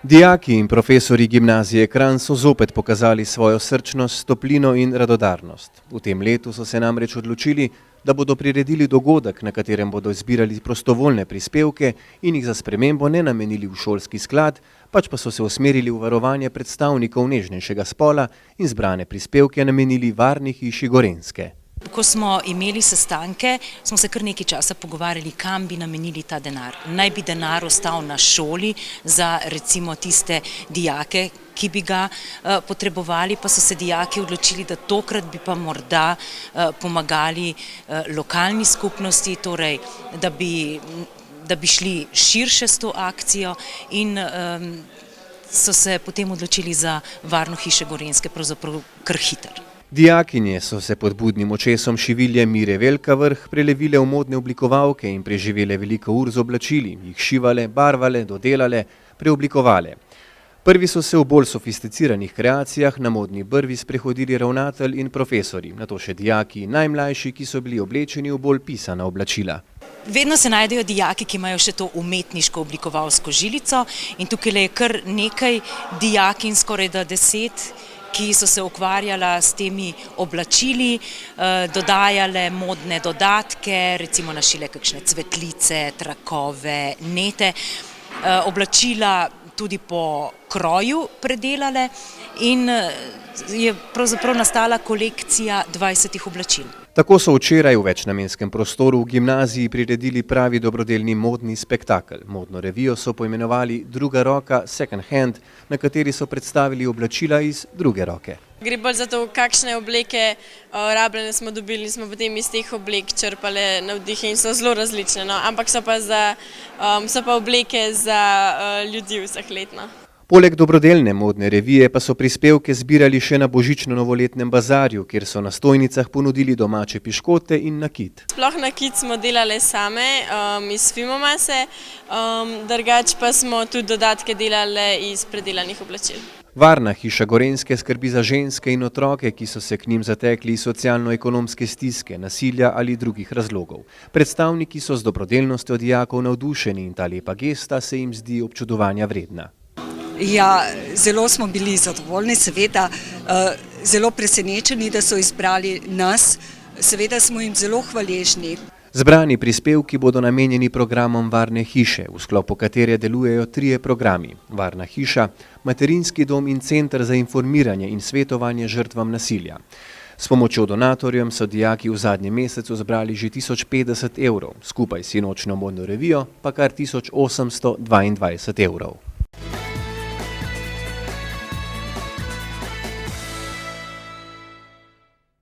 Dijaki in profesori gimnazije Kranj so zopet pokazali svojo srčnost, toplino in radodarnost. V tem letu so se namreč odločili, da bodo priredili dogodek, na katerem bodo zbirali prostovoljne prispevke in jih za spremembo ne namenili v šolski sklad, pač pa so se usmerili v varovanje predstavnikov nežnejšega spola in zbrane prispevke namenili Varni hiši Gorenjske. Ko smo imeli sestanke, smo se kar nekaj časa pogovarjali, kam bi namenili ta denar. Naj bi denar ostal na šoli za recimo tiste dijake, ki bi ga potrebovali, pa so se dijaki odločili, da tokrat bi pa morda pomagali lokalni skupnosti, torej da bi šli širše s to akcijo in so se potem odločili za Varno hišo Gorenjske, pravzaprav kar hitro. Dijakinje so se pod budnim očesom šivilje Mire Velka Vrh prelevile v modne oblikovalke in preživele veliko ur z oblačili, jih šivale, barvale, dodelale, preoblikovale. Prvi so se v bolj sofisticiranih kreacijah na modni brvi sprehodili ravnatelj in profesori, nato še dijaki in najmlajši, ki so bili oblečeni v bolj pisana oblačila. Vedno se najdejo dijaki, ki imajo še to umetniško oblikovalsko žilico in tukaj je kar nekaj dijakin, skoraj da 10, ki so se ukvarjala s temi oblačili, dodajale modne dodatke, recimo našile kakšne cvetlice, trakove, nete, oblačila tudi po kroju predelale in je pravzaprav nastala kolekcija 20 oblačil. Tako so včeraj v večnamenskem prostoru v gimnaziji priredili pravi dobrodelni modni spektakel. Modno revijo so poimenovali Druga roka, Second hand, na kateri so predstavili oblačila iz druge roke. Gre bolj za to, kakšne obleke rabljene smo dobili in smo potem iz teh oblek črpali navdihe in so zelo različne, no? Ampak so pa obleke za ljudi vsakletno. Poleg dobrodelne modne revije pa so prispevke zbirali še na božično-novoletnem bazarju, kjer so na stojnicah ponudili domače piškote in nakit. Sploh nakit smo delali same iz fimomase, drugače pa smo tudi dodatke delali iz predelanih oblačil. Varna hiša Gorenjske skrbi za ženske in otroke, ki so se k njim zatekli iz socialno-ekonomske stiske, nasilja ali drugih razlogov. Predstavniki so z dobrodelnostjo dijakov navdušeni in ta lepa gesta se jim zdi občudovanja vredna. Ja, zelo smo bili zadovoljni, seveda zelo presenečeni, da so izbrali nas, seveda smo jim zelo hvaležni. Zbrani prispevki bodo namenjeni programom Varne hiše, v sklopu katere delujejo 3 programi: Varna hiša, materinski dom in center za informiranje in svetovanje žrtvam nasilja. S pomočjo donatorjem so dijaki v zadnjem mesecu zbrali že 1050 evrov, skupaj s sinočno modno revijo pa kar 1822 evrov.